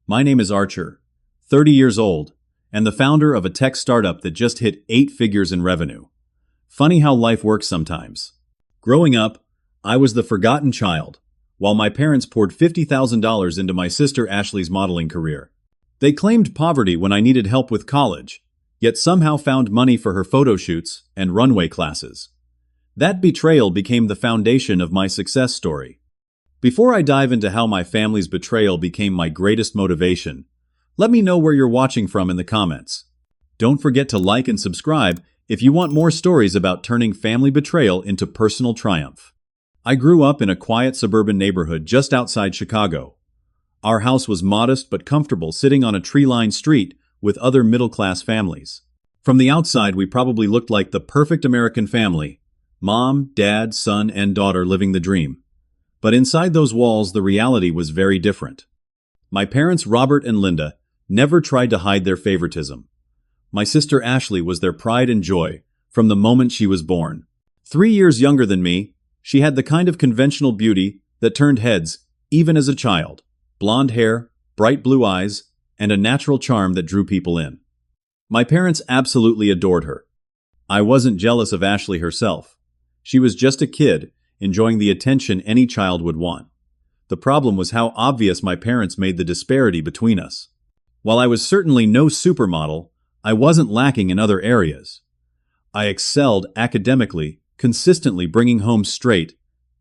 My name is Archer, 30 years old, and the founder of a tech startup that just hit 8 figures in revenue. Funny how life works sometimes. Growing up, I was the forgotten child, while my parents poured $50,000 into my sister Ashley's modeling career. They claimed poverty when I needed help with college, yet somehow found money for her photo shoots and runway classes. That betrayal became the foundation of my success story. Before I dive into how my family's betrayal became my greatest motivation, let me know where you're watching from in the comments. Don't forget to like and subscribe if you want more stories about turning family betrayal into personal triumph. I grew up in a quiet suburban neighborhood just outside Chicago. Our house was modest but comfortable, sitting on a tree-lined street with other middle-class families. From the outside, we probably looked like the perfect American family: mom, dad, son, and daughter living the dream. But inside those walls, the reality was very different. My parents, Robert and Linda, never tried to hide their favoritism. My sister Ashley was their pride and joy from the moment she was born. 3 years younger than me, she had the kind of conventional beauty that turned heads even as a child: blonde hair, bright blue eyes, and a natural charm that drew people in. My parents absolutely adored her. I wasn't jealous of Ashley herself. She was just a kid, enjoying the attention any child would want. The problem was how obvious my parents made the disparity between us. While I was certainly no supermodel, I wasn't lacking in other areas. I excelled academically, consistently bringing home straight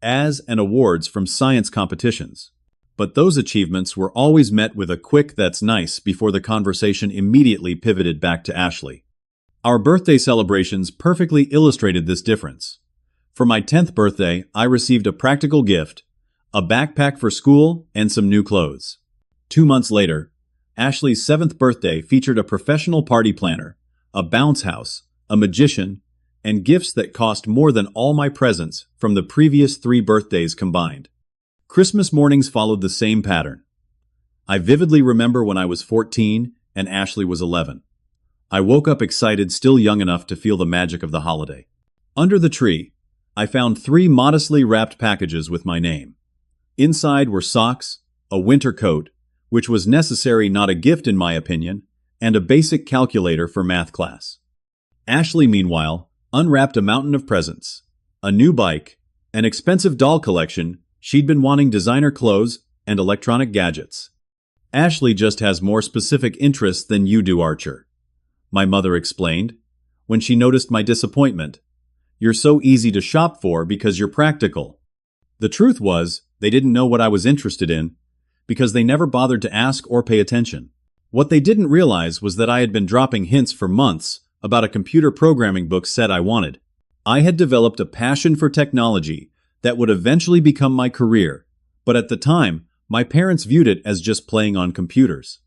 A's and awards from science competitions. But those achievements were always met with a quick "that's nice" before the conversation immediately pivoted back to Ashley. Our birthday celebrations perfectly illustrated this difference. For my 10th birthday, I received a practical gift: a backpack for school and some new clothes. 2 months later, Ashley's 7th birthday featured a professional party planner, a bounce house, a magician, and gifts that cost more than all my presents from the previous 3 birthdays combined. Christmas mornings followed the same pattern. I vividly remember when I was 14 and Ashley was 11. I woke up excited, still young enough to feel the magic of the holiday. Under the tree, I found 3 modestly wrapped packages with my name. Inside were socks, a winter coat, which was necessary, not a gift in my opinion, and a basic calculator for math class. Ashley, meanwhile, unwrapped a mountain of presents: a new bike, an expensive doll collection. She'd been wanting designer clothes and electronic gadgets. "Ashley just has more specific interests than you do, Archer," my mother explained, when she noticed my disappointment. "You're so easy to shop for because you're practical." The truth was, they didn't know what I was interested in, because they never bothered to ask or pay attention. What they didn't realize was that I had been dropping hints for months about a computer programming book set I wanted. I had developed a passion for technology that would eventually become my career, but at the time, my parents viewed it as just playing on computers.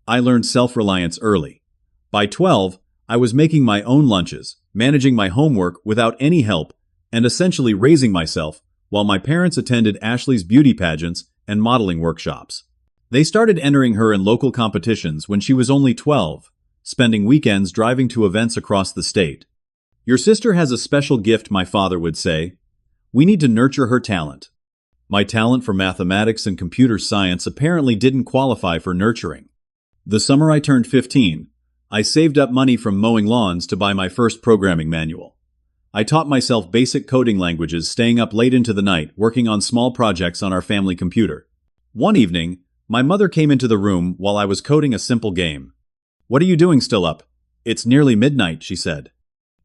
I learned self-reliance early. By 12, I was making my own lunches, managing my homework without any help, and essentially raising myself, while my parents attended Ashley's beauty pageants and modeling workshops. They started entering her in local competitions when she was only 12, spending weekends driving to events across the state. "Your sister has a special gift," my father would say. "We need to nurture her talent." My talent for mathematics and computer science apparently didn't qualify for nurturing. The summer I turned 15, I saved up money from mowing lawns to buy my first programming manual. I taught myself basic coding languages, staying up late into the night, working on small projects on our family computer. One evening, my mother came into the room while I was coding a simple game. "What are you doing still up?" "It's nearly midnight," she said.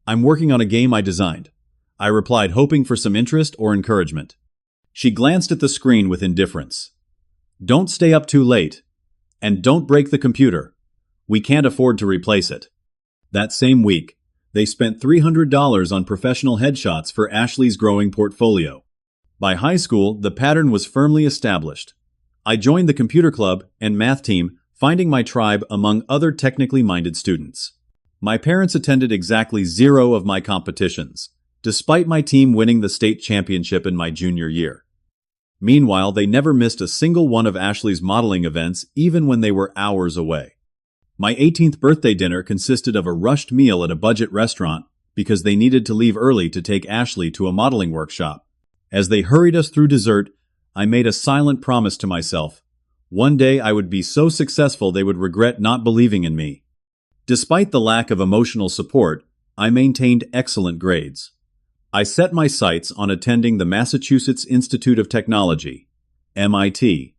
"I'm working on a game I designed," I replied, hoping for some interest or encouragement. She glanced at the screen with indifference. "Don't stay up too late. And don't break the computer. We can't afford to replace it." That same week, they spent $300 on professional headshots for Ashley's growing portfolio. By high school, the pattern was firmly established. I joined the computer club and math team, finding my tribe among other technically minded students. My parents attended exactly 0 of my competitions, despite my team winning the state championship in my junior year. Meanwhile, they never missed a single one of Ashley's modeling events, even when they were hours away. My 18th birthday dinner consisted of a rushed meal at a budget restaurant because they needed to leave early to take Ashley to a modeling workshop. As they hurried us through dessert, I made a silent promise to myself: One day I would be so successful they would regret not believing in me. Despite the lack of emotional support, I maintained excellent grades. I set my sights on attending the Massachusetts Institute of Technology, MIT,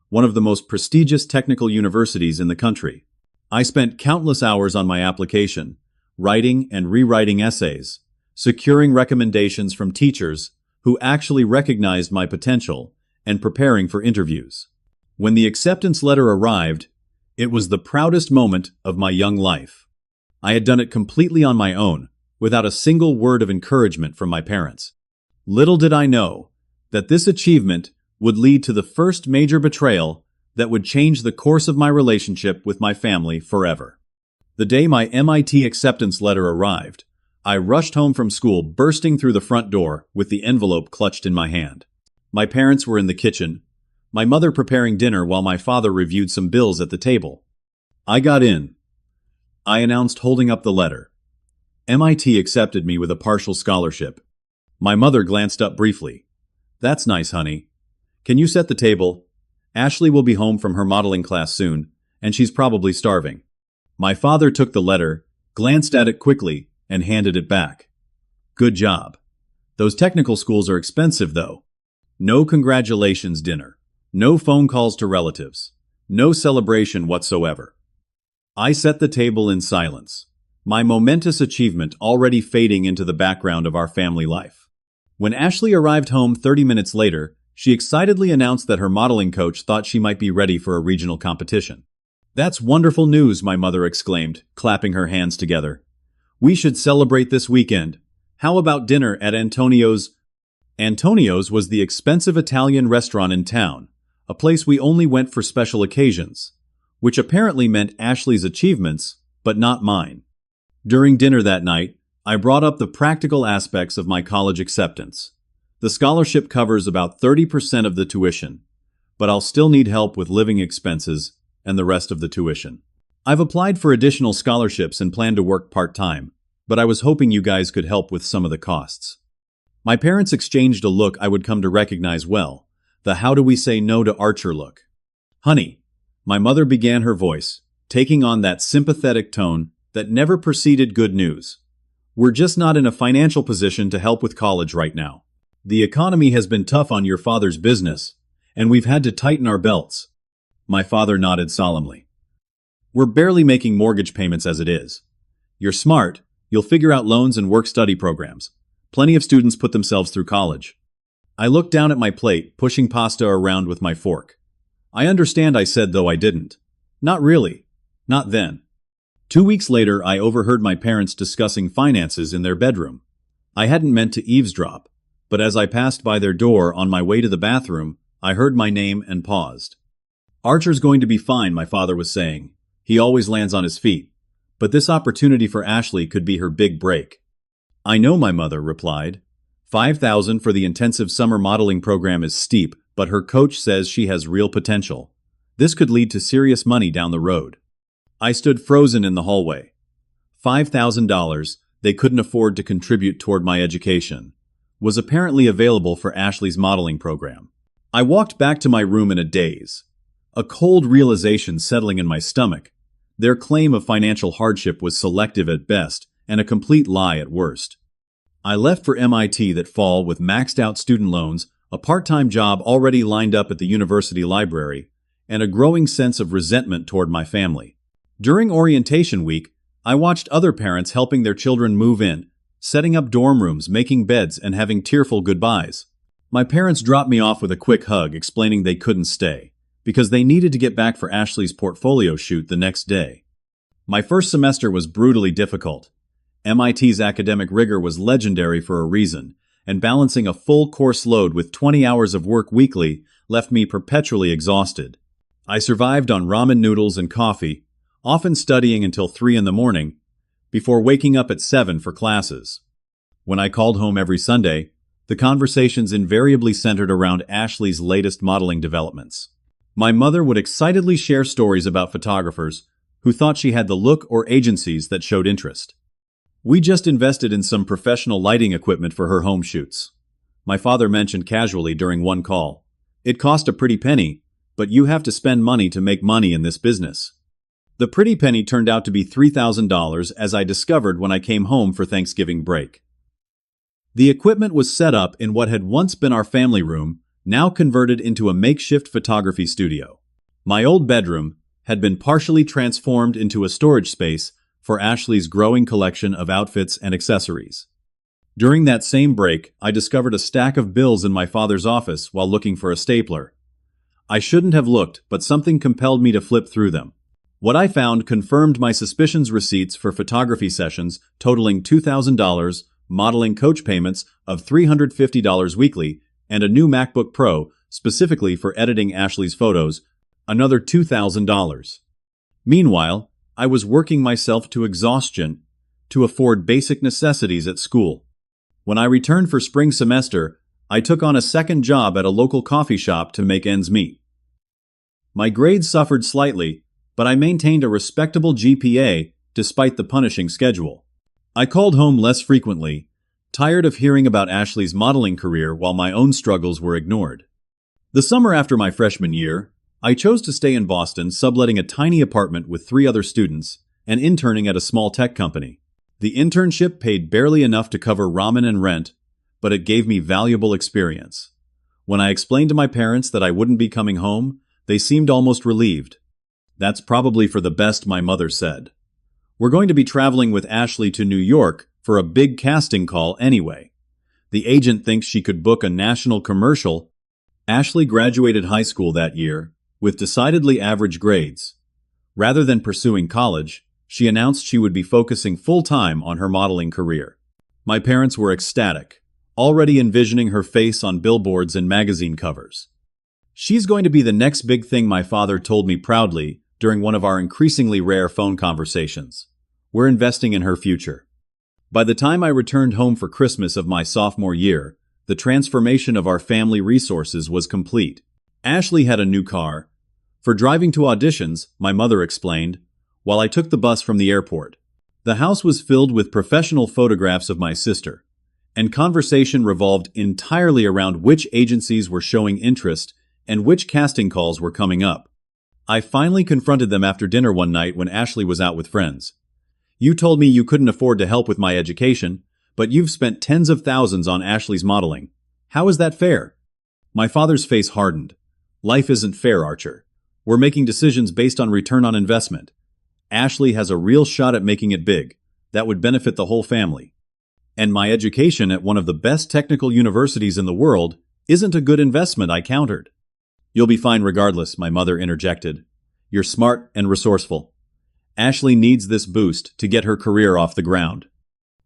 one of the most prestigious technical universities in the country. I spent countless hours on my application, writing and rewriting essays, securing recommendations from teachers who actually recognized my potential, and preparing for interviews. When the acceptance letter arrived, it was the proudest moment of my young life. I had done it completely on my own, without a single word of encouragement from my parents. Little did I know that this achievement would lead to the first major betrayal that would change the course of my relationship with my family forever. The day my MIT acceptance letter arrived, I rushed home from school, bursting through the front door with the envelope clutched in my hand. My parents were in the kitchen, my mother preparing dinner while my father reviewed some bills at the table. I got in, I announced, holding up the letter. MIT accepted me with a partial scholarship. My mother glanced up briefly. "That's nice, honey. Can you set the table? Ashley will be home from her modeling class soon, and she's probably starving." My father took the letter, glanced at it quickly, and handed it back. "Good job. Those technical schools are expensive, though. No congratulations dinner. No phone calls to relatives. No celebration whatsoever." I set the table in silence, my momentous achievement already fading into the background of our family life. When Ashley arrived home 30 minutes later, she excitedly announced that her modeling coach thought she might be ready for a regional competition. "That's wonderful news," my mother exclaimed, clapping her hands together. "We should celebrate this weekend. How about dinner at Antonio's?" Antonio's was the expensive Italian restaurant in town, a place we only went for special occasions, which apparently meant Ashley's achievements, but not mine. During dinner that night, I brought up the practical aspects of my college acceptance. The scholarship covers about 30% of the tuition, but I'll still need help with living expenses and the rest of the tuition. I've applied for additional scholarships and plan to work part-time, but I was hoping you guys could help with some of the costs. My parents exchanged a look I would come to recognize well, the "how do we say no to Archer" look. "Honey," my mother began, her voice taking on that sympathetic tone that never preceded good news. "We're just not in a financial position to help with college right now. The economy has been tough on your father's business, and we've had to tighten our belts." My father nodded solemnly. "We're barely making mortgage payments as it is. You're smart, you'll figure out loans and work-study programs. Plenty of students put themselves through college." I looked down at my plate, pushing pasta around with my fork. "I understand," I said, though I didn't. "Not really. Not then." 2 weeks later, I overheard my parents discussing finances in their bedroom. I hadn't meant to eavesdrop, but as I passed by their door on my way to the bathroom, I heard my name and paused. "Archer's going to be fine," my father was saying. "He always lands on his feet. But this opportunity for Ashley could be her big break." "I know," my mother replied. "$5,000 for the intensive summer modeling program is steep, but her coach says she has real potential. This could lead to serious money down the road." I stood frozen in the hallway. $5,000 they couldn't afford to contribute toward my education was apparently available for Ashley's modeling program. I walked back to my room in a daze, a cold realization settling in my stomach. Their claim of financial hardship was selective at best and a complete lie at worst. I left for MIT that fall with maxed-out student loans, a part-time job already lined up at the university library, and a growing sense of resentment toward my family. During orientation week, I watched other parents helping their children move in, setting up dorm rooms, making beds, and having tearful goodbyes. My parents dropped me off with a quick hug, explaining they couldn't stay, because they needed to get back for Ashley's portfolio shoot the next day. My first semester was brutally difficult. MIT's academic rigor was legendary for a reason, and balancing a full course load with 20 hours of work weekly left me perpetually exhausted. I survived on ramen noodles and coffee, often studying until 3 in the morning, before waking up at 7 for classes. When I called home every Sunday, the conversations invariably centered around Ashley's latest modeling developments. My mother would excitedly share stories about photographers who thought she had the look, or agencies that showed interest. "We just invested in some professional lighting equipment for her home shoots," my father mentioned casually during one call. "It cost a pretty penny, but you have to spend money to make money in this business. The pretty penny turned out to be $3,000, as I discovered when I came home for Thanksgiving break. The equipment was set up in what had once been our family room, now converted into a makeshift photography studio. My old bedroom had been partially transformed into a storage space for Ashley's growing collection of outfits and accessories. During that same break, I discovered a stack of bills in my father's office while looking for a stapler. I shouldn't have looked, but something compelled me to flip through them. What I found confirmed my suspicions: receipts for photography sessions totaling $2,000, modeling coach payments of $350 weekly, and a new MacBook Pro specifically for editing Ashley's photos, another $2,000. Meanwhile, I was working myself to exhaustion to afford basic necessities at school. When I returned for spring semester, I took on a second job at a local coffee shop to make ends meet. My grades suffered slightly, but I maintained a respectable GPA despite the punishing schedule. I called home less frequently, tired of hearing about Ashley's modeling career while my own struggles were ignored. The summer after my freshman year, I chose to stay in Boston, subletting a tiny apartment with 3 other students and interning at a small tech company. The internship paid barely enough to cover ramen and rent, but it gave me valuable experience. When I explained to my parents that I wouldn't be coming home, they seemed almost relieved. "That's probably for the best," my mother said. "We're going to be traveling with Ashley to New York for a big casting call anyway. The agent thinks she could book a national commercial." Ashley graduated high school that year with decidedly average grades. Rather than pursuing college, she announced she would be focusing full-time on her modeling career. My parents were ecstatic, already envisioning her face on billboards and magazine covers. "She's going to be the next big thing," my father told me proudly during one of our increasingly rare phone conversations. "We're investing in her future." By the time I returned home for Christmas of my sophomore year, the transformation of our family resources was complete. Ashley had a new car for driving to auditions, my mother explained, while I took the bus from the airport. The house was filled with professional photographs of my sister, and conversation revolved entirely around which agencies were showing interest and which casting calls were coming up. I finally confronted them after dinner one night when Ashley was out with friends. "You told me you couldn't afford to help with my education, but you've spent tens of thousands on Ashley's modeling. How is that fair?" My father's face hardened. "Life isn't fair, Archer. We're making decisions based on return on investment. Ashley has a real shot at making it big. That would benefit the whole family. And my education at one of the best technical universities in the world isn't a good investment," I countered. "You'll be fine regardless," my mother interjected. "You're smart and resourceful. Ashley needs this boost to get her career off the ground."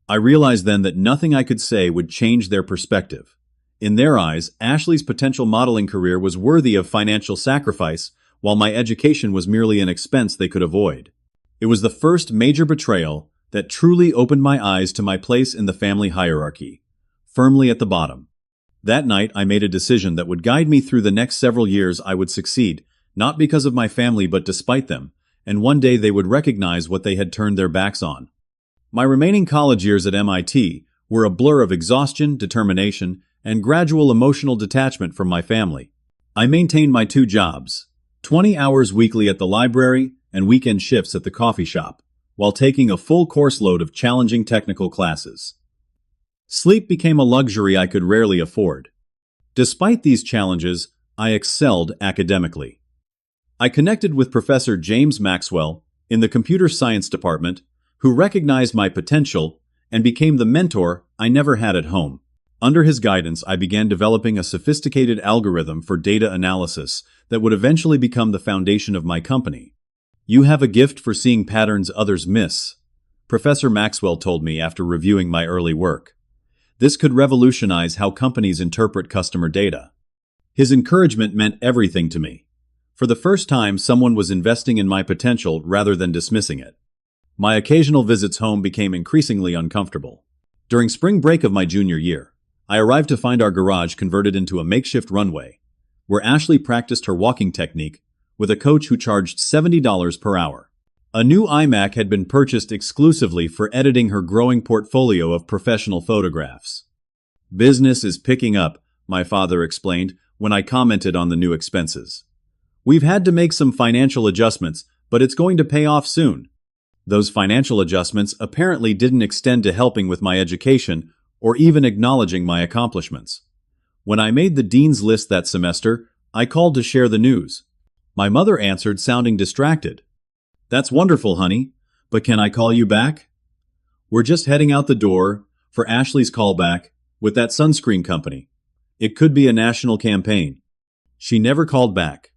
I realized then that nothing I could say would change their perspective. In their eyes, Ashley's potential modeling career was worthy of financial sacrifice, while my education was merely an expense they could avoid. It was the first major betrayal that truly opened my eyes to my place in the family hierarchy, firmly at the bottom. That night, I made a decision that would guide me through the next several years. I would succeed, not because of my family but despite them, and one day they would recognize what they had turned their backs on. My remaining college years at MIT were a blur of exhaustion, determination, and gradual emotional detachment from my family. I maintained my 2 jobs, 20 hours weekly at the library and weekend shifts at the coffee shop, while taking a full course load of challenging technical classes. Sleep became a luxury I could rarely afford. Despite these challenges, I excelled academically. I connected with Professor James Maxwell in the computer science department, who recognized my potential and became the mentor I never had at home. Under his guidance, I began developing a sophisticated algorithm for data analysis that would eventually become the foundation of my company. "You have a gift for seeing patterns others miss," Professor Maxwell told me after reviewing my early work. "This could revolutionize how companies interpret customer data." His encouragement meant everything to me. For the first time, someone was investing in my potential rather than dismissing it. My occasional visits home became increasingly uncomfortable. During spring break of my junior year, I arrived to find our garage converted into a makeshift runway, where Ashley practiced her walking technique with a coach who charged $70 per hour. A new iMac had been purchased exclusively for editing her growing portfolio of professional photographs. "Business is picking up," my father explained when I commented on the new expenses. We've had to make some financial adjustments, but it's going to pay off soon. Those financial adjustments apparently didn't extend to helping with my education or even acknowledging my accomplishments. When I made the dean's list that semester, I called to share the news. My mother answered, sounding distracted. "That's wonderful, honey, but can I call you back? We're just heading out the door for Ashley's callback with that sunscreen company. It could be a national campaign." She never called back.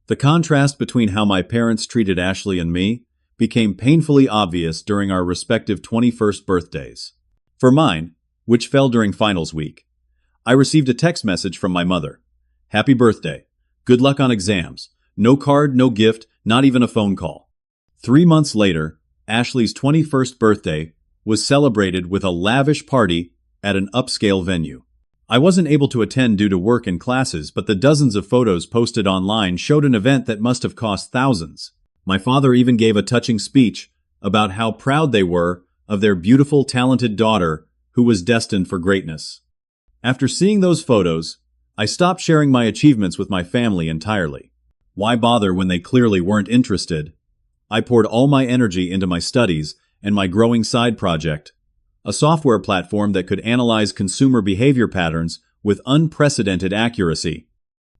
The contrast between how my parents treated Ashley and me became painfully obvious during our respective 21st birthdays. For mine, which fell during finals week, I received a text message from my mother. "Happy birthday. Good luck on exams. No card, no gift, not even a phone call." 3 months later, Ashley's 21st birthday was celebrated with a lavish party at an upscale venue. I wasn't able to attend due to work and classes, but the dozens of photos posted online showed an event that must have cost thousands. My father even gave a touching speech about how proud they were of their beautiful, talented daughter who was destined for greatness. After seeing those photos, I stopped sharing my achievements with my family entirely. Why bother when they clearly weren't interested? I poured all my energy into my studies and my growing side project, a software platform that could analyze consumer behavior patterns with unprecedented accuracy.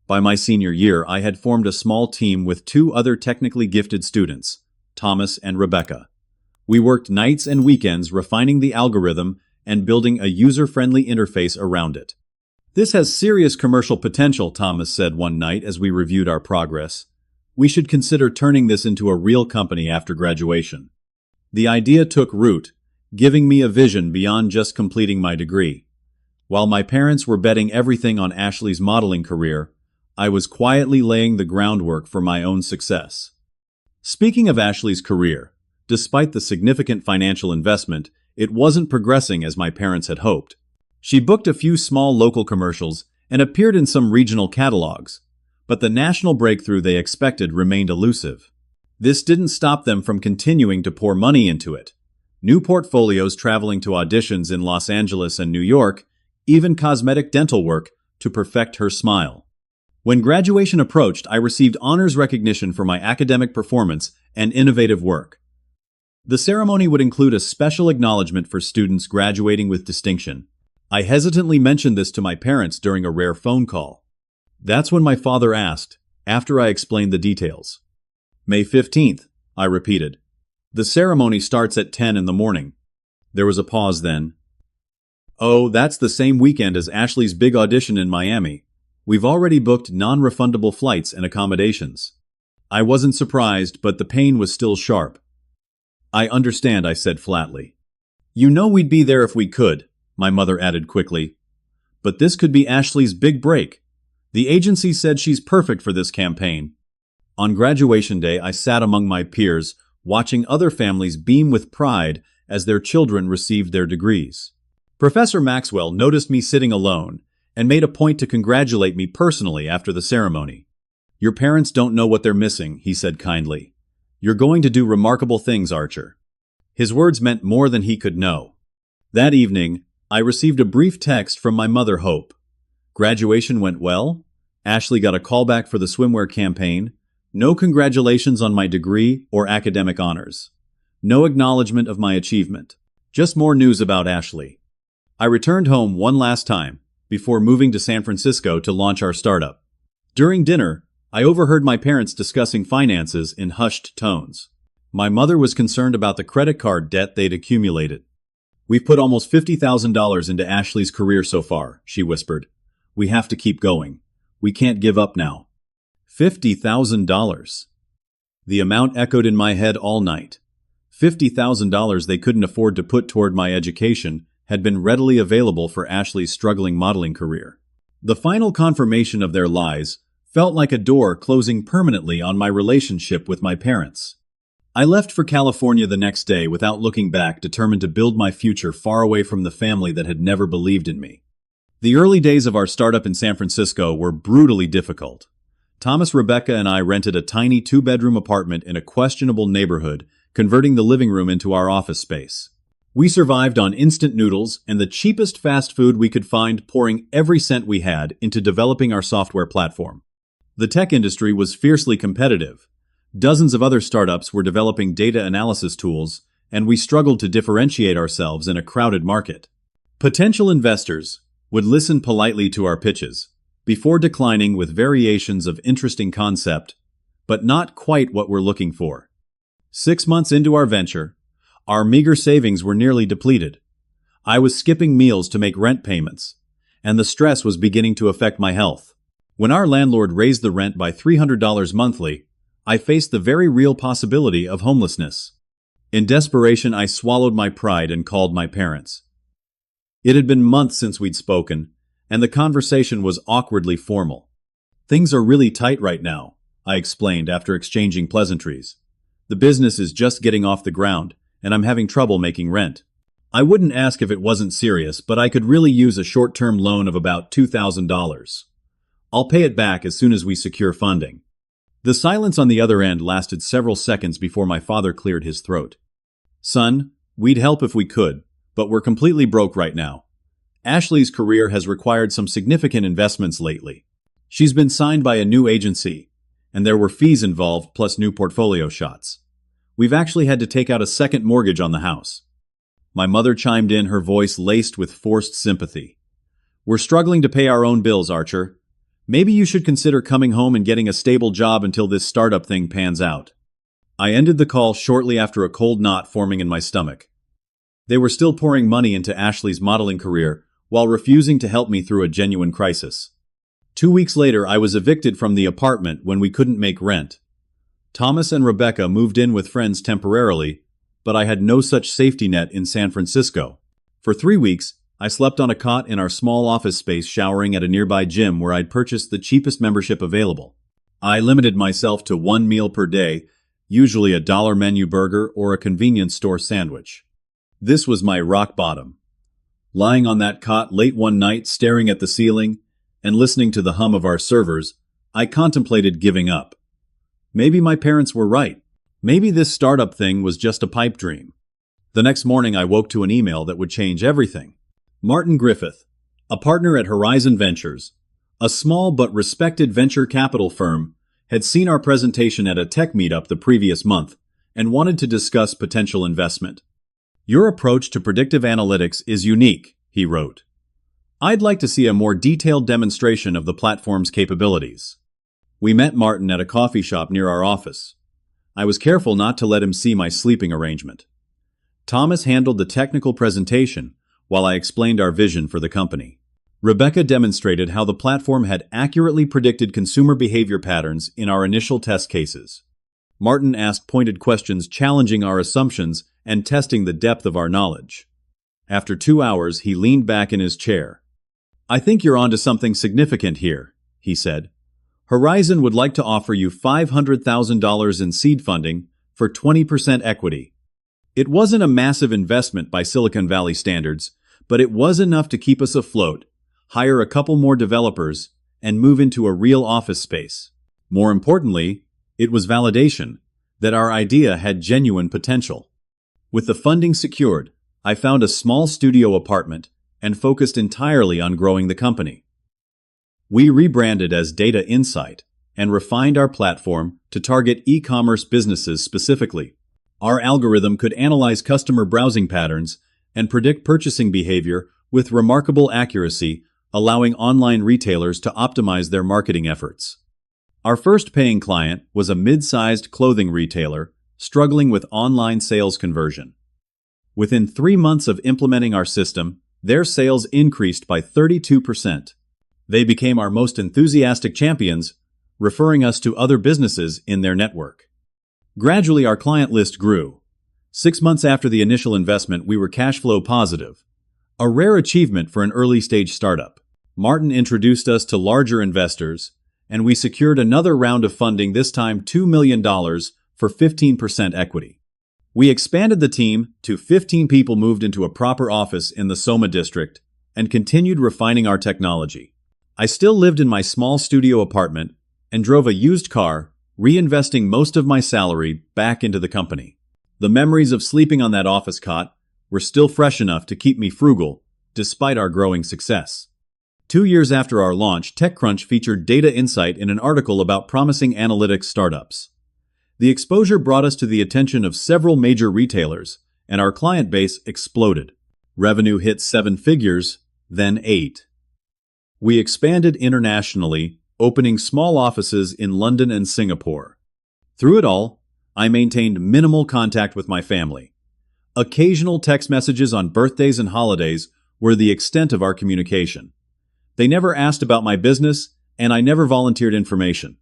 By my senior year, I had formed a small team with 2 other technically gifted students, Thomas and Rebecca. We worked nights and weekends refining the algorithm and building a user-friendly interface around it. "This has serious commercial potential," Thomas said one night as we reviewed our progress. "We should consider turning this into a real company after graduation." The idea took root, giving me a vision beyond just completing my degree. While my parents were betting everything on Ashley's modeling career, I was quietly laying the groundwork for my own success. Speaking of Ashley's career, despite the significant financial investment, it wasn't progressing as my parents had hoped. She booked a few small local commercials and appeared in some regional catalogs, but the national breakthrough they expected remained elusive. This didn't stop them from continuing to pour money into it. New portfolios traveling to auditions in Los Angeles and New York, even cosmetic dental work to perfect her smile. When graduation approached, I received honors recognition for my academic performance and innovative work. The ceremony would include a special acknowledgement for students graduating with distinction. I hesitantly mentioned this to my parents during a rare phone call. That's when my father asked, after I explained the details. "May 15th, I repeated. "The ceremony starts at 10 in the morning." There was a pause then. "Oh, that's the same weekend as Ashley's big audition in Miami. We've already booked non-refundable flights and accommodations." I wasn't surprised, but the pain was still sharp. "I understand," I said flatly. "You know we'd be there if we could," my mother added quickly. "But this could be Ashley's big break. The agency said she's perfect for this campaign." On graduation day, I sat among my peers, watching other families beam with pride as their children received their degrees. Professor Maxwell noticed me sitting alone and made a point to congratulate me personally after the ceremony. "Your parents don't know what they're missing," he said kindly. "You're going to do remarkable things, Archer." His words meant more than he could know. That evening, I received a brief text from my mother, Hope. "Graduation went well. Ashley got a callback for the swimwear campaign. No congratulations on my degree or academic honors. No acknowledgement of my achievement. Just more news about Ashley." I returned home one last time before moving to San Francisco to launch our startup. During dinner, I overheard my parents discussing finances in hushed tones. My mother was concerned about the credit card debt they'd accumulated. "We've put almost $50,000 into Ashley's career so far," she whispered. "We have to keep going. We can't give up now." $50,000. The amount echoed in my head all night. $50,000 they couldn't afford to put toward my education had been readily available for Ashley's struggling modeling career. The final confirmation of their lies felt like a door closing permanently on my relationship with my parents. I left for California the next day without looking back, determined to build my future far away from the family that had never believed in me. The early days of our startup in San Francisco were brutally difficult. Thomas, Rebecca, and I rented a tiny 2-bedroom apartment in a questionable neighborhood, converting the living room into our office space. We survived on instant noodles and the cheapest fast food we could find, pouring every cent we had into developing our software platform. The tech industry was fiercely competitive. Dozens of other startups were developing data analysis tools, and we struggled to differentiate ourselves in a crowded market. Potential investors would listen politely to our pitches, before declining with variations of interesting concept, but not quite what we're looking for. 6 months into our venture, our meager savings were nearly depleted. I was skipping meals to make rent payments, and the stress was beginning to affect my health. When our landlord raised the rent by $300 monthly, I faced the very real possibility of homelessness. In desperation, I swallowed my pride and called my parents. It had been months since we'd spoken, and the conversation was awkwardly formal. "Things are really tight right now," I explained after exchanging pleasantries. "The business is just getting off the ground, and I'm having trouble making rent." I wouldn't ask if it wasn't serious, but I could really use a short-term loan of about $2,000. "I'll pay it back as soon as we secure funding." The silence on the other end lasted several seconds before my father cleared his throat. "Son, we'd help if we could, but we're completely broke right now. Ashley's career has required some significant investments lately. She's been signed by a new agency, and there were fees involved plus new portfolio shots. We've actually had to take out a second mortgage on the house." My mother chimed in, her voice laced with forced sympathy. "We're struggling to pay our own bills, Archer. Maybe you should consider coming home and getting a stable job until this startup thing pans out." I ended the call shortly after a cold knot forming in my stomach. They were still pouring money into Ashley's modeling career while refusing to help me through a genuine crisis. 2 weeks later, I was evicted from the apartment when we couldn't make rent. Thomas and Rebecca moved in with friends temporarily, but I had no such safety net in San Francisco. For 3 weeks, I slept on a cot in our small office space, showering at a nearby gym where I'd purchased the cheapest membership available. I limited myself to 1 meal per day, usually a $1 menu burger or a convenience store sandwich. This was my rock bottom. Lying on that cot late one night, staring at the ceiling and listening to the hum of our servers, I contemplated giving up. Maybe my parents were right. Maybe this startup thing was just a pipe dream. The next morning, I woke to an email that would change everything. Martin Griffith, a partner at Horizon Ventures, a small but respected venture capital firm, had seen our presentation at a tech meetup the previous month and wanted to discuss potential investment. "Your approach to predictive analytics is unique," he wrote. "I'd like to see a more detailed demonstration of the platform's capabilities." We met Martin at a coffee shop near our office. I was careful not to let him see my sleeping arrangement. Thomas handled the technical presentation while I explained our vision for the company. Rebecca demonstrated how the platform had accurately predicted consumer behavior patterns in our initial test cases. Martin asked pointed questions challenging our assumptions and testing the depth of our knowledge. After 2 hours, he leaned back in his chair. "I think you're onto something significant here," he said. "Horizon would like to offer you $500,000 in seed funding for 20% equity." It wasn't a massive investment by Silicon Valley standards, but it was enough to keep us afloat, hire a couple more developers, and move into a real office space. More importantly, it was validation that our idea had genuine potential. With the funding secured, I found a small studio apartment and focused entirely on growing the company. We rebranded as Data Insight and refined our platform to target e-commerce businesses specifically. Our algorithm could analyze customer browsing patterns and predict purchasing behavior with remarkable accuracy, allowing online retailers to optimize their marketing efforts. Our first paying client was a mid-sized clothing retailer struggling with online sales conversion. Within 3 months of implementing our system, their sales increased by 32%. They became our most enthusiastic champions, referring us to other businesses in their network. Gradually, our client list grew. 6 months after the initial investment, we were cash flow positive, a rare achievement for an early-stage startup. Martin introduced us to larger investors, and we secured another round of funding, this time $2 million for 15% equity. We expanded the team to 15 people, moved into a proper office in the Soma district, and continued refining our technology. I still lived in my small studio apartment and drove a used car, reinvesting most of my salary back into the company. The memories of sleeping on that office cot were still fresh enough to keep me frugal, despite our growing success. 2 years after our launch, TechCrunch featured data insight in an article about promising analytics startups. The exposure brought us to the attention of several major retailers, and our client base exploded. Revenue hit 7 figures, then 8. We expanded internationally, opening small offices in London and Singapore. Through it all, I maintained minimal contact with my family. Occasional text messages on birthdays and holidays were the extent of our communication. They never asked about my business, and I never volunteered information.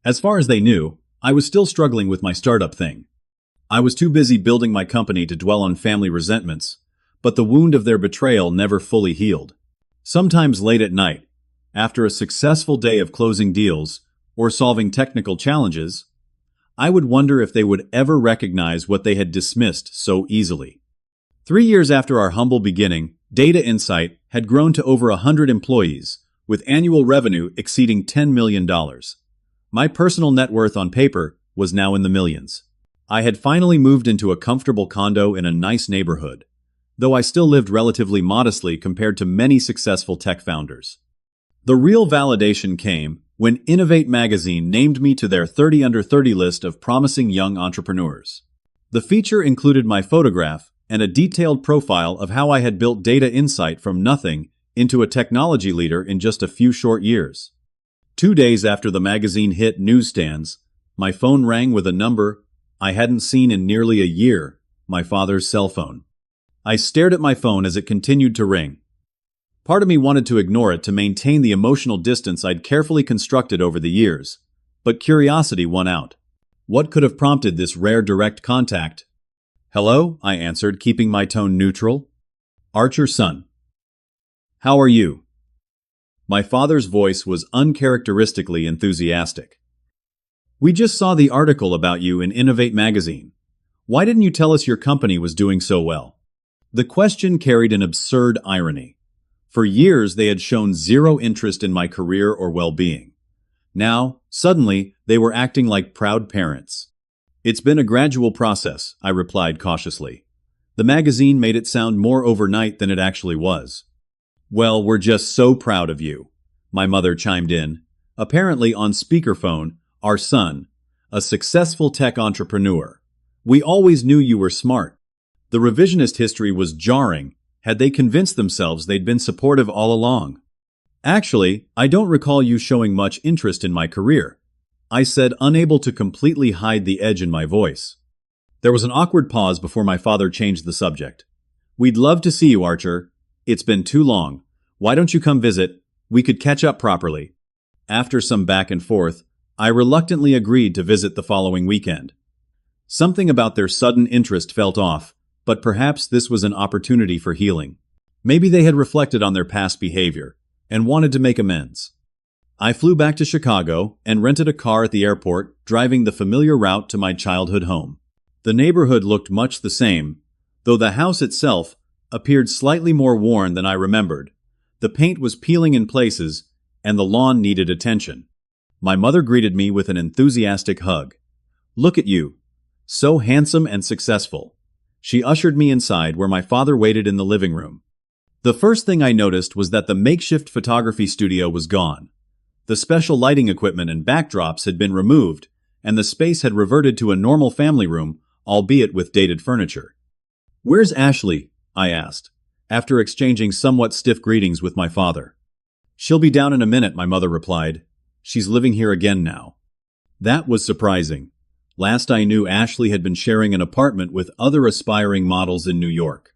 As far as they knew, I was still struggling with my startup thing. I was too busy building my company to dwell on family resentments, but the wound of their betrayal never fully healed. Sometimes late at night, after a successful day of closing deals or solving technical challenges, I would wonder if they would ever recognize what they had dismissed so easily. 3 years after our humble beginning, Data Insight had grown to over 100 employees, with annual revenue exceeding $10 million. My personal net worth on paper was now in the millions. I had finally moved into a comfortable condo in a nice neighborhood, though I still lived relatively modestly compared to many successful tech founders. The real validation came when Innovate magazine named me to their 30 under 30 list of promising young entrepreneurs. The feature included my photograph and a detailed profile of how I had built Data Insight from nothing into a technology leader in just a few short years. 2 days after the magazine hit newsstands, my phone rang with a number I hadn't seen in nearly a year, my father's cell phone. I stared at my phone as it continued to ring. Part of me wanted to ignore it to maintain the emotional distance I'd carefully constructed over the years, but curiosity won out. What could have prompted this rare direct contact? "Hello," I answered, keeping my tone neutral. "Archer's son. How are you?" My father's voice was uncharacteristically enthusiastic. "We just saw the article about you in Innovate magazine. Why didn't you tell us your company was doing so well?" The question carried an absurd irony. For years, they had shown zero interest in my career or well-being. Now, suddenly, they were acting like proud parents. "It's been a gradual process," I replied cautiously. "The magazine made it sound more overnight than it actually was." "Well, we're just so proud of you," my mother chimed in, apparently on speakerphone, "our son, a successful tech entrepreneur. We always knew you were smart." The revisionist history was jarring. Had they convinced themselves they'd been supportive all along? "Actually, I don't recall you showing much interest in my career," I said, unable to completely hide the edge in my voice. There was an awkward pause before my father changed the subject. "We'd love to see you, Archer. It's been too long. Why don't you come visit? We could catch up properly." After some back and forth, I reluctantly agreed to visit the following weekend. Something about their sudden interest felt off, but perhaps this was an opportunity for healing. Maybe they had reflected on their past behavior and wanted to make amends. I flew back to Chicago and rented a car at the airport, driving the familiar route to my childhood home. The neighborhood looked much the same, though the house itself appeared slightly more worn than I remembered. The paint was peeling in places, and the lawn needed attention. My mother greeted me with an enthusiastic hug. "Look at you. So handsome and successful." She ushered me inside where my father waited in the living room. The first thing I noticed was that the makeshift photography studio was gone. The special lighting equipment and backdrops had been removed, and the space had reverted to a normal family room, albeit with dated furniture. "Where's Ashley?" I asked, after exchanging somewhat stiff greetings with my father. "She'll be down in a minute," my mother replied. "She's living here again now." That was surprising. Last I knew, Ashley had been sharing an apartment with other aspiring models in New York.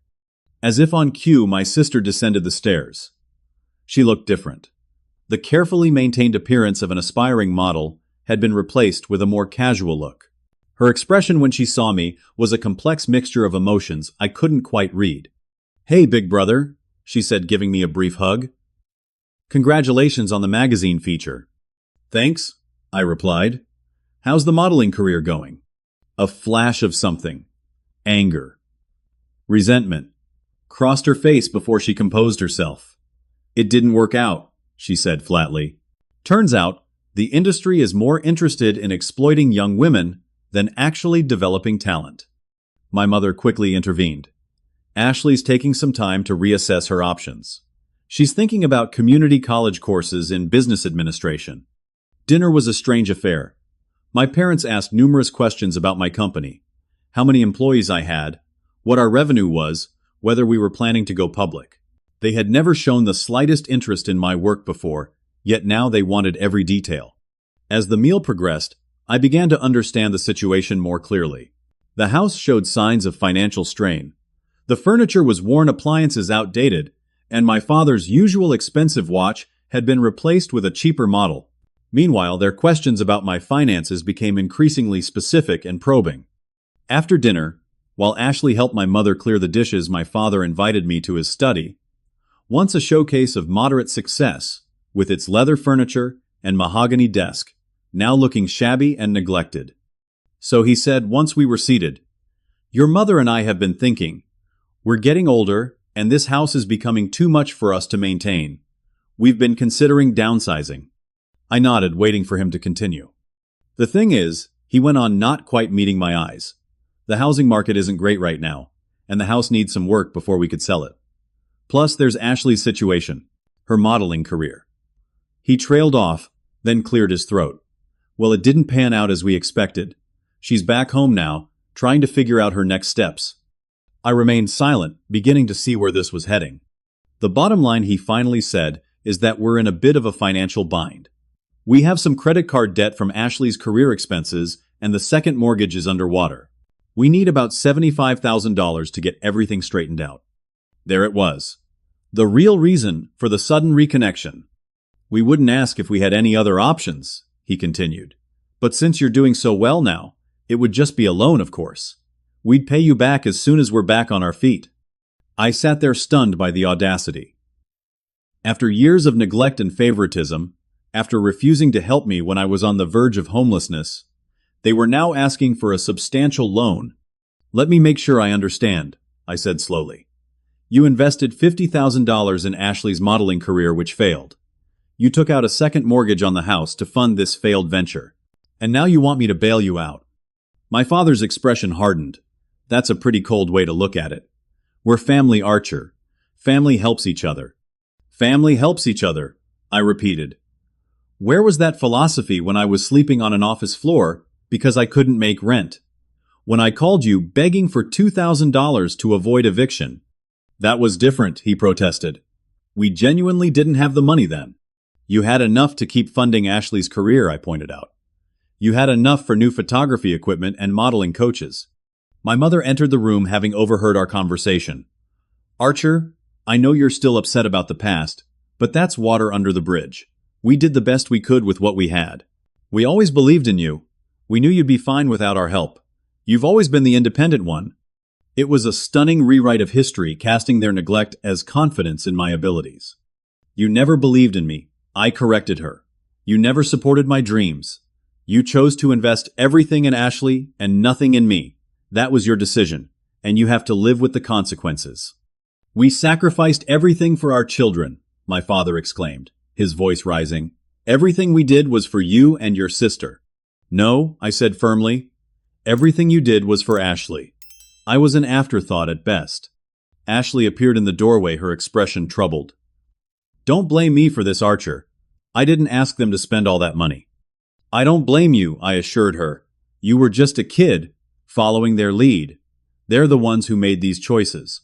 As if on cue, my sister descended the stairs. She looked different. The carefully maintained appearance of an aspiring model had been replaced with a more casual look. Her expression when she saw me was a complex mixture of emotions I couldn't quite read. "Hey, big brother," she said, giving me a brief hug. "Congratulations on the magazine feature." "Thanks," I replied. "How's the modeling career going?" A flash of something. Anger. Resentment. Crossed her face before she composed herself. "It didn't work out," she said flatly. "Turns out, the industry is more interested in exploiting young women than actually developing talent." My mother quickly intervened. "Ashley's taking some time to reassess her options. She's thinking about community college courses in business administration. Dinner was a strange affair. My parents asked numerous questions about my company, how many employees I had, what our revenue was, whether we were planning to go public. They had never shown the slightest interest in my work before, yet now they wanted every detail. As the meal progressed, I began to understand the situation more clearly. The house showed signs of financial strain. The furniture was worn, appliances outdated, and my father's usual expensive watch had been replaced with a cheaper model. Meanwhile, their questions about my finances became increasingly specific and probing. After dinner, while Ashley helped my mother clear the dishes, my father invited me to his study, once a showcase of moderate success, with its leather furniture and mahogany desk, now looking shabby and neglected. So he said once we were seated, "Your mother and I have been thinking. We're getting older, and this house is becoming too much for us to maintain. We've been considering downsizing." I nodded, waiting for him to continue. "The thing is," he went on, not quite meeting my eyes, "the housing market isn't great right now, and the house needs some work before we could sell it. Plus, there's Ashley's situation, her modeling career." He trailed off, then cleared his throat. "Well, it didn't pan out as we expected. She's back home now, trying to figure out her next steps." I remained silent, beginning to see where this was heading. "The bottom line," he finally said, "is that we're in a bit of a financial bind. We have some credit card debt from Ashley's career expenses, and the second mortgage is underwater. We need about $75,000 to get everything straightened out." There it was. The real reason for the sudden reconnection. "We wouldn't ask if we had any other options," he continued. "But since you're doing so well now, it would just be a loan, of course. We'd pay you back as soon as we're back on our feet." I sat there stunned by the audacity. After years of neglect and favoritism, after refusing to help me when I was on the verge of homelessness, they were now asking for a substantial loan. "Let me make sure I understand," I said slowly. "You invested $50,000 in Ashley's modeling career, which failed. You took out a second mortgage on the house to fund this failed venture. And now you want me to bail you out." My father's expression hardened. "That's a pretty cold way to look at it. We're family, Archer. Family helps each other." "Family helps each other," I repeated. Where was that philosophy when I was sleeping on an office floor because I couldn't make rent? When I called you begging for $2,000 to avoid eviction? "That was different," he protested. "We genuinely didn't have the money then." "You had enough to keep funding Ashley's career," I pointed out. "You had enough for new photography equipment and modeling coaches." My mother entered the room, having overheard our conversation. "Archer, I know you're still upset about the past, but that's water under the bridge. We did the best we could with what we had. We always believed in you. We knew you'd be fine without our help. You've always been the independent one." It was a stunning rewrite of history, casting their neglect as confidence in my abilities. "You never believed in me. I corrected her. You never supported my dreams. You chose to invest everything in Ashley and nothing in me. That was your decision, and you have to live with the consequences." "We sacrificed everything for our children," my father exclaimed, his voice rising. "Everything we did was for you and your sister." "No," I said firmly. "Everything you did was for Ashley. I was an afterthought at best." Ashley appeared in the doorway, her expression troubled. "Don't blame me for this, Archer. I didn't ask them to spend all that money." "I don't blame you," I assured her. "You were just a kid, following their lead. They're the ones who made these choices."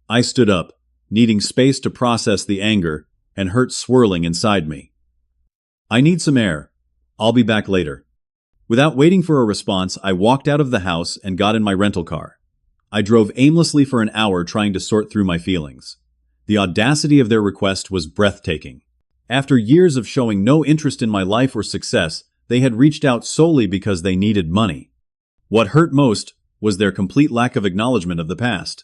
I stood up, needing space to process the anger and hurt swirling inside me. "I need some air. I'll be back later." Without waiting for a response, I walked out of the house and got in my rental car. I drove aimlessly for an hour, trying to sort through my feelings. The audacity of their request was breathtaking. After years of showing no interest in my life or success, they had reached out solely because they needed money. What hurt most was their complete lack of acknowledgement of the past.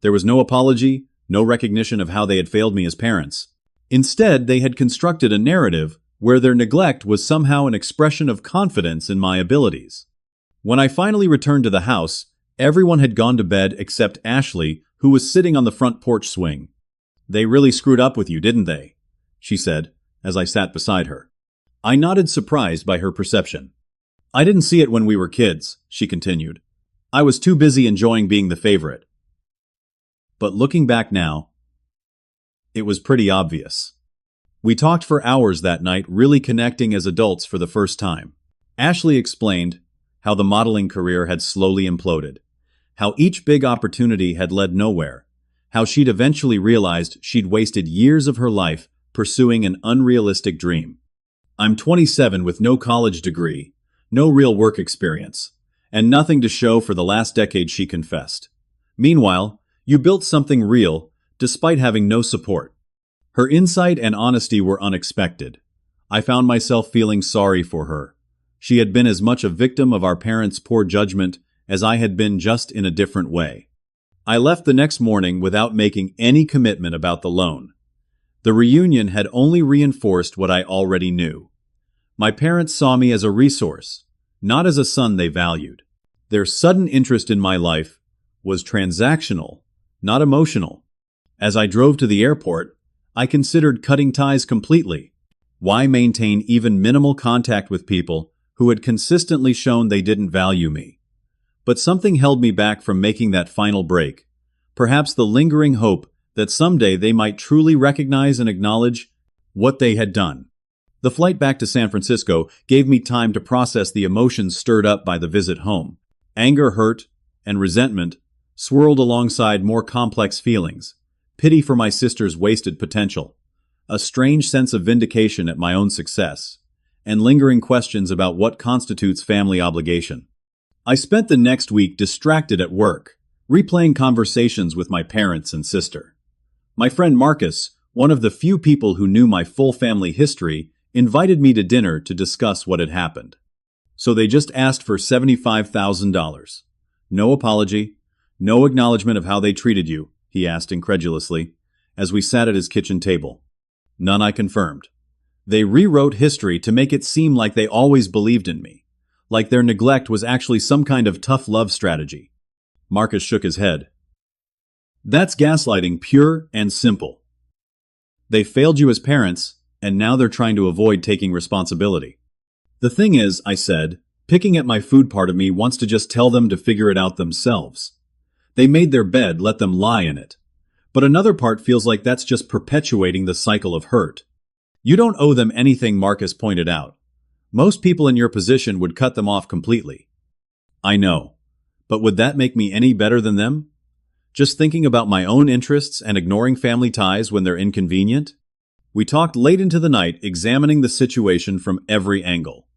There was no apology, no recognition of how they had failed me as parents. Instead, they had constructed a narrative where their neglect was somehow an expression of confidence in my abilities. When I finally returned to the house, everyone had gone to bed except Ashley, who was sitting on the front porch swing. "They really screwed up with you, didn't they?" she said, as I sat beside her. I nodded, surprised by her perception. "I didn't see it when we were kids," she continued. "I was too busy enjoying being the favorite. But looking back now, It was pretty obvious. We talked for hours that night, really connecting as adults for the first time. Ashley explained how the modeling career had slowly imploded, how each big opportunity had led nowhere, how she'd eventually realized she'd wasted years of her life pursuing an unrealistic dream. I'm 27 with no college degree, no real work experience, and nothing to show for the last decade, she confessed. Meanwhile, you built something real despite having no support. Her insight and honesty were unexpected. I found myself feeling sorry for her. She had been as much a victim of our parents' poor judgment as I had been, just in a different way. I left the next morning without making any commitment about the loan. The reunion had only reinforced what I already knew. My parents saw me as a resource, not as a son they valued. Their sudden interest in my life was transactional, not emotional. As I drove to the airport, I considered cutting ties completely. Why maintain even minimal contact with people who had consistently shown they didn't value me? But something held me back from making that final break. Perhaps the lingering hope that someday they might truly recognize and acknowledge what they had done. The flight back to San Francisco gave me time to process the emotions stirred up by the visit home. Anger, hurt, and resentment swirled alongside more complex feelings. Pity for my sister's wasted potential, a strange sense of vindication at my own success, and lingering questions about what constitutes family obligation. I spent the next week distracted at work, replaying conversations with my parents and sister. My friend Marcus, one of the few people who knew my full family history, invited me to dinner to discuss what had happened. So they just asked for $75,000. No apology, no acknowledgement of how they treated you, he asked incredulously, as we sat at his kitchen table. None, I confirmed. They rewrote history to make it seem like they always believed in me, like their neglect was actually some kind of tough love strategy. Marcus shook his head. That's gaslighting, pure and simple. They failed you as parents, and now they're trying to avoid taking responsibility. The thing is, I said, picking at my food, part of me wants to just tell them to figure it out themselves. They made their bed, let them lie in it. But another part feels like that's just perpetuating the cycle of hurt. You don't owe them anything, Marcus pointed out. Most people in your position would cut them off completely. I know. But would that make me any better than them? Just thinking about my own interests and ignoring family ties when they're inconvenient? We talked late into the night, examining the situation from every angle.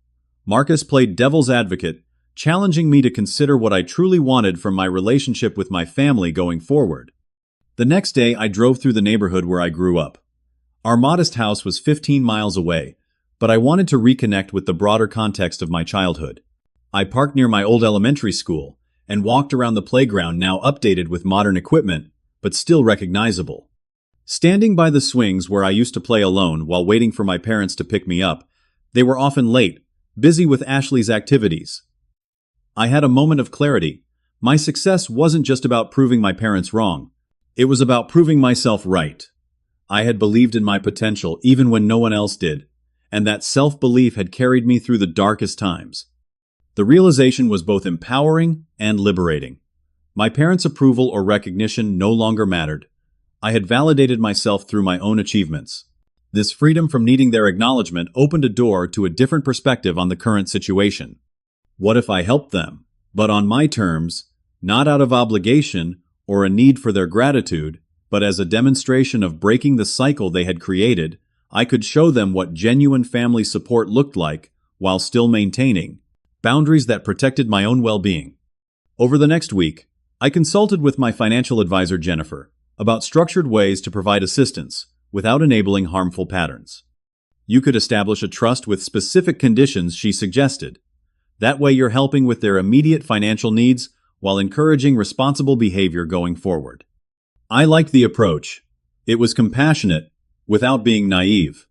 Marcus played devil's advocate, challenging me to consider what I truly wanted from my relationship with my family going forward. The next day, I drove through the neighborhood where I grew up. Our modest house was 15 miles away, but I wanted to reconnect with the broader context of my childhood. I parked near my old elementary school and walked around the playground, now updated with modern equipment, but still recognizable. Standing by the swings where I used to play alone while waiting for my parents to pick me up, they were often late, busy with Ashley's activities. I had a moment of clarity. My success wasn't just about proving my parents wrong. It was about proving myself right. I had believed in my potential even when no one else did, and that self-belief had carried me through the darkest times. The realization was both empowering and liberating. My parents' approval or recognition no longer mattered. I had validated myself through my own achievements. This freedom from needing their acknowledgement opened a door to a different perspective on the current situation. What if I helped them, but on my terms, not out of obligation or a need for their gratitude, but as a demonstration of breaking the cycle they had created? I could show them what genuine family support looked like while still maintaining boundaries that protected my own well-being. Over the next week, I consulted with my financial advisor Jennifer about structured ways to provide assistance without enabling harmful patterns. You could establish a trust with specific conditions, she suggested. That way you're helping with their immediate financial needs while encouraging responsible behavior going forward. I liked the approach. It was compassionate without being naive.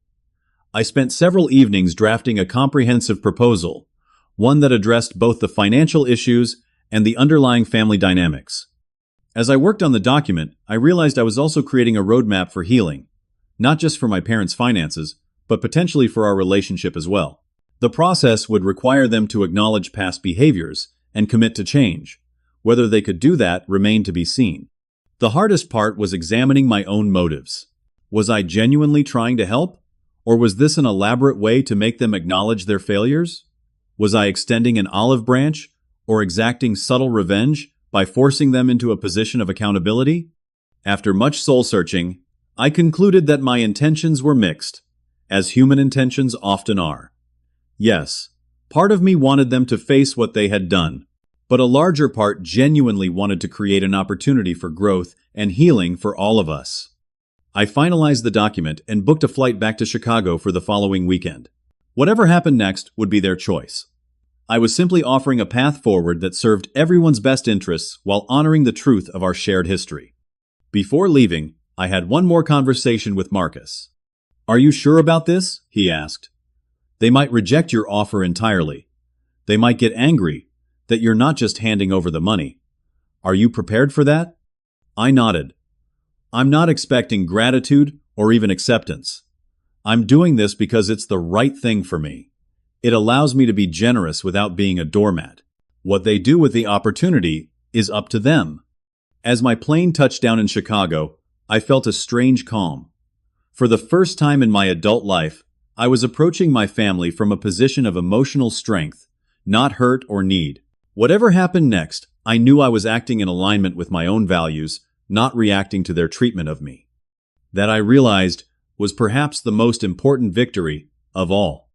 I spent several evenings drafting a comprehensive proposal, one that addressed both the financial issues and the underlying family dynamics. As I worked on the document, I realized I was also creating a roadmap for healing, not just for my parents' finances, but potentially for our relationship as well. The process would require them to acknowledge past behaviors and commit to change. Whether they could do that remained to be seen. The hardest part was examining my own motives. Was I genuinely trying to help? Or was this an elaborate way to make them acknowledge their failures? Was I extending an olive branch or exacting subtle revenge by forcing them into a position of accountability? After much soul-searching, I concluded that my intentions were mixed, as human intentions often are. Yes, part of me wanted them to face what they had done, but a larger part genuinely wanted to create an opportunity for growth and healing for all of us. I finalized the document and booked a flight back to Chicago for the following weekend. Whatever happened next would be their choice. I was simply offering a path forward that served everyone's best interests while honoring the truth of our shared history. Before leaving, I had one more conversation with Marcus. "Are you sure about this?" he asked. "They might reject your offer entirely. They might get angry that you're not just handing over the money. Are you prepared for that?" I nodded. "I'm not expecting gratitude or even acceptance. I'm doing this because it's the right thing for me. It allows me to be generous without being a doormat. What they do with the opportunity is up to them." As my plane touched down in Chicago, I felt a strange calm. For the first time in my adult life, I was approaching my family from a position of emotional strength, not hurt or need. Whatever happened next, I knew I was acting in alignment with my own values, not reacting to their treatment of me. That, I realized, was perhaps the most important victory of all.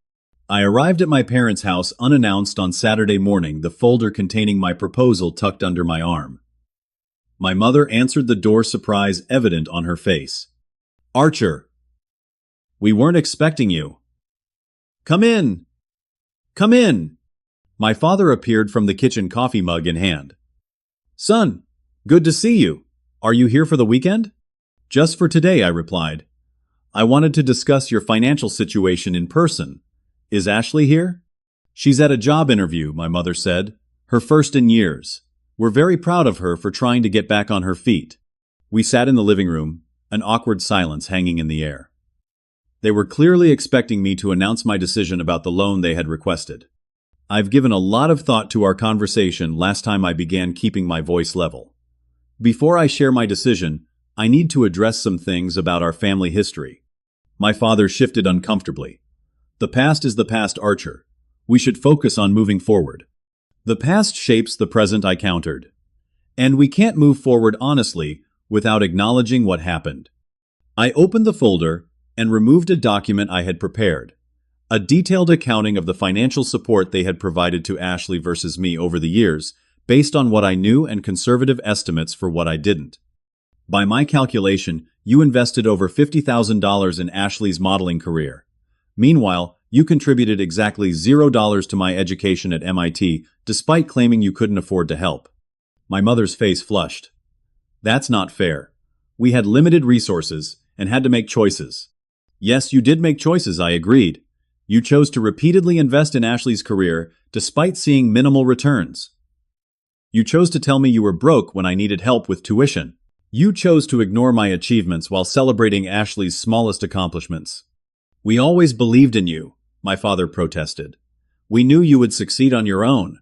I arrived at my parents' house unannounced on Saturday morning, the folder containing my proposal tucked under my arm. My mother answered the door, surprise evident on her face. "Archer, we weren't expecting you." "Come in! Come in!" My father appeared from the kitchen, coffee mug in hand. "Son, good to see you. Are you here for the weekend?" "Just for today," I replied. "I wanted to discuss your financial situation in person. Is Ashley here?" "She's at a job interview," my mother said. "Her first in years. We're very proud of her for trying to get back on her feet." We sat in the living room, an awkward silence hanging in the air. They were clearly expecting me to announce my decision about the loan they had requested. I've given a lot of thought to our conversation last time I began keeping my voice level. Before I share my decision, I need to address some things about our family history. My father shifted uncomfortably. "The past is the past, Archer. We should focus on moving forward." "The past shapes the present," I countered. "And we can't move forward honestly without acknowledging what happened." I opened the folder and removed a document I had prepared. A detailed accounting of the financial support they had provided to Ashley versus me over the years, based on what I knew and conservative estimates for what I didn't. By my calculation, you invested over $50,000 in Ashley's modeling career. Meanwhile, you contributed exactly $0 to my education at MIT, despite claiming you couldn't afford to help. My mother's face flushed. "That's not fair. We had limited resources and had to make choices." "Yes, you did make choices," I agreed. "You chose to repeatedly invest in Ashley's career, despite seeing minimal returns. You chose to tell me you were broke when I needed help with tuition. You chose to ignore my achievements while celebrating Ashley's smallest accomplishments." "We always believed in you," my father protested. "We knew you would succeed on your own."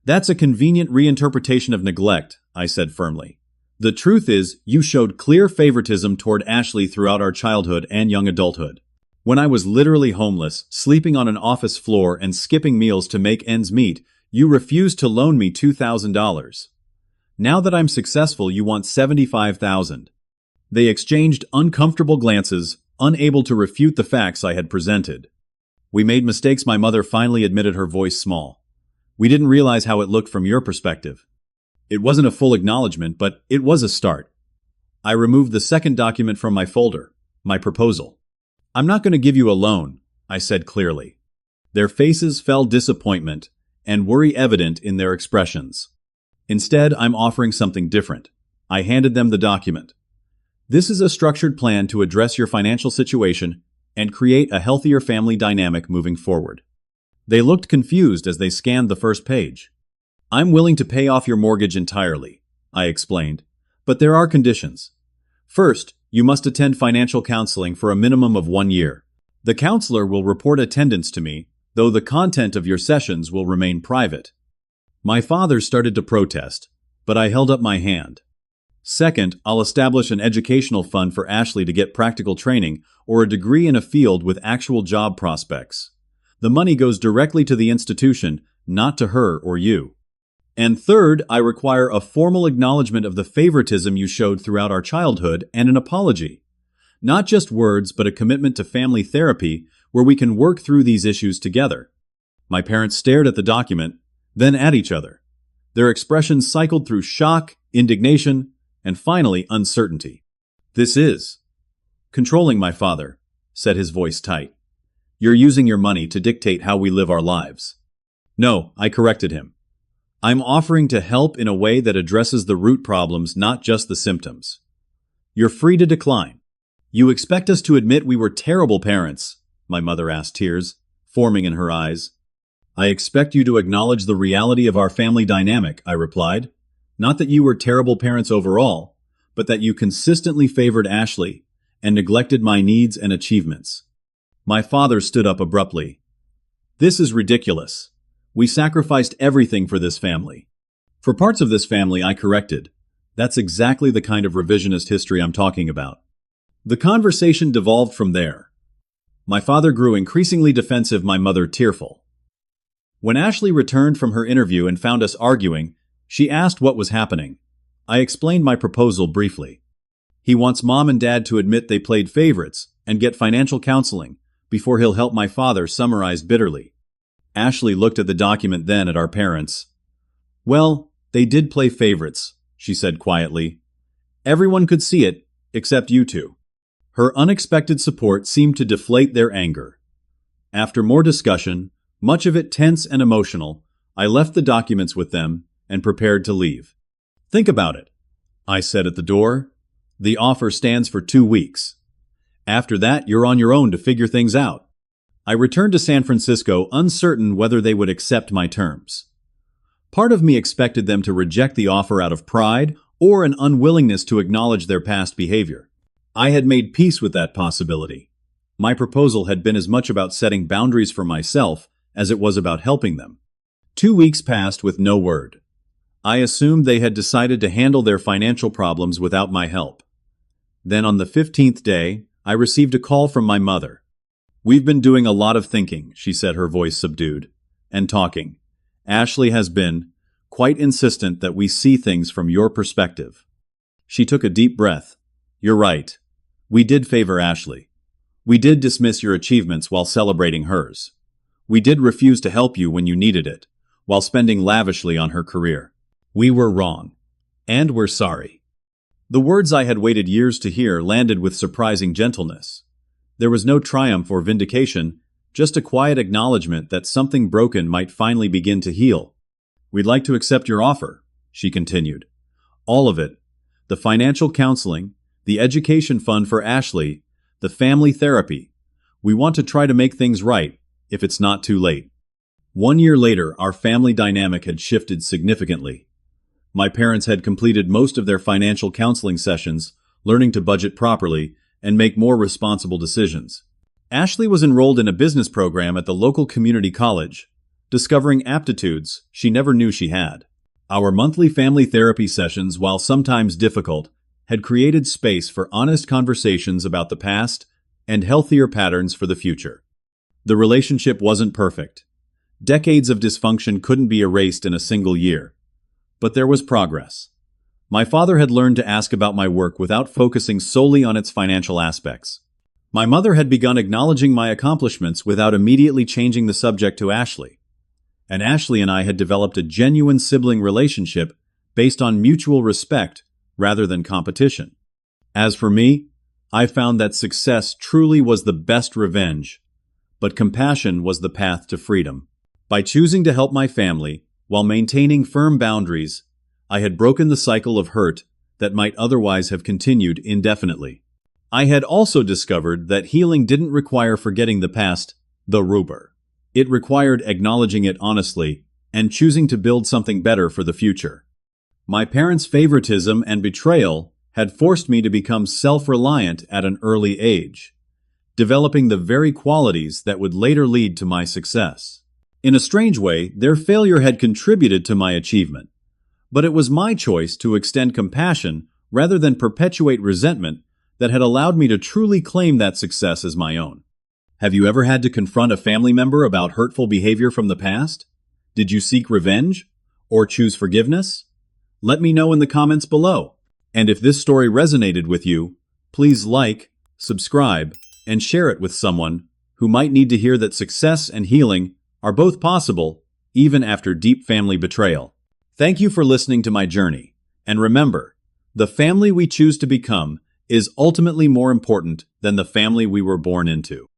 "That's a convenient reinterpretation of neglect," I said firmly. "The truth is, you showed clear favoritism toward Ashley throughout our childhood and young adulthood. When I was literally homeless, sleeping on an office floor and skipping meals to make ends meet, you refused to loan me $2,000. Now that I'm successful, you want $75,000. They exchanged uncomfortable glances, unable to refute the facts I had presented. "We made mistakes," my mother finally admitted, her voice small. "We didn't realize how it looked from your perspective." It wasn't a full acknowledgement, but it was a start. I removed the second document from my folder, my proposal. "I'm not going to give you a loan," I said clearly. Their faces felt disappointment and worry evident in their expressions. "Instead, I'm offering something different." I handed them the document. "This is a structured plan to address your financial situation and create a healthier family dynamic moving forward." They looked confused as they scanned the first page. "I'm willing to pay off your mortgage entirely," I explained, "but there are conditions. First, you must attend financial counseling for a minimum of 1 year. The counselor will report attendance to me, though the content of your sessions will remain private." My father started to protest, but I held up my hand. Second, I'll establish an educational fund for Ashley to get practical training or a degree in a field with actual job prospects. The money goes directly to the institution, not to her or you. And third, I require a formal acknowledgement of the favoritism you showed throughout our childhood and an apology. Not just words, but a commitment to family therapy where we can work through these issues together. My parents stared at the document, then at each other. Their expressions cycled through shock, indignation, and finally uncertainty. "This is controlling, my father," said his voice tight. "You're using your money to dictate how we live our lives." "No," I corrected him. "I'm offering to help in a way that addresses the root problems, not just the symptoms." "You're free to decline." "You expect us to admit we were terrible parents?" my mother asked, tears forming in her eyes. "I expect you to acknowledge the reality of our family dynamic," I replied. "Not that you were terrible parents overall, but that you consistently favored Ashley and neglected my needs and achievements." My father stood up abruptly. "This is ridiculous. We sacrificed everything for this family." "For parts of this family," I corrected. "That's exactly the kind of revisionist history I'm talking about." The conversation devolved from there. My father grew increasingly defensive, my mother tearful. When Ashley returned from her interview and found us arguing, she asked what was happening. I explained my proposal briefly. "He wants mom and dad to admit they played favorites and get financial counseling before he'll help," my father summarized bitterly. Ashley looked at the document, then at our parents. "Well, they did play favorites," she said quietly. "Everyone could see it, except you two." Her unexpected support seemed to deflate their anger. After more discussion, much of it tense and emotional, I left the documents with them and prepared to leave. "Think about it," I said at the door. "The offer stands for 2 weeks. After that, you're on your own to figure things out." I returned to San Francisco, uncertain whether they would accept my terms. Part of me expected them to reject the offer out of pride or an unwillingness to acknowledge their past behavior. I had made peace with that possibility. My proposal had been as much about setting boundaries for myself as it was about helping them. 2 weeks passed with no word. I assumed they had decided to handle their financial problems without my help. Then on the 15th day, I received a call from my mother. "We've been doing a lot of thinking," she said, her voice subdued, "and talking. Ashley has been quite insistent that we see things from your perspective." She took a deep breath. "You're right. We did favor Ashley. We did dismiss your achievements while celebrating hers. We did refuse to help you when you needed it, while spending lavishly on her career. We were wrong. And we're sorry." The words I had waited years to hear landed with surprising gentleness. There was no triumph or vindication, just a quiet acknowledgement that something broken might finally begin to heal. "We'd like to accept your offer," she continued. "All of it. The financial counseling, the education fund for Ashley, the family therapy. We want to try to make things right, if it's not too late." 1 year later, our family dynamic had shifted significantly. My parents had completed most of their financial counseling sessions, learning to budget properly and make more responsible decisions. Ashley was enrolled in a business program at the local community college, discovering aptitudes she never knew she had. Our monthly family therapy sessions, while sometimes difficult, had created space for honest conversations about the past and healthier patterns for the future. The relationship wasn't perfect. Decades of dysfunction couldn't be erased in a single year. But there was progress. My father had learned to ask about my work without focusing solely on its financial aspects. My mother had begun acknowledging my accomplishments without immediately changing the subject to Ashley. And Ashley and I had developed a genuine sibling relationship based on mutual respect rather than competition. As for me, I found that success truly was the best revenge, but compassion was the path to freedom. By choosing to help my family while maintaining firm boundaries, I had broken the cycle of hurt that might otherwise have continued indefinitely. I had also discovered that healing didn't require forgetting the past, the rubber. It required acknowledging it honestly and choosing to build something better for the future. My parents' favoritism and betrayal had forced me to become self-reliant at an early age, developing the very qualities that would later lead to my success. In a strange way, their failure had contributed to my achievement, but it was my choice to extend compassion rather than perpetuate resentment that had allowed me to truly claim that success as my own. Have you ever had to confront a family member about hurtful behavior from the past? Did you seek revenge? Or choose forgiveness? Let me know in the comments below. And if this story resonated with you, please like, subscribe, and share it with someone who might need to hear that success and healing are both possible, even after deep family betrayal. Thank you for listening to my journey. And remember, the family we choose to become is ultimately more important than the family we were born into.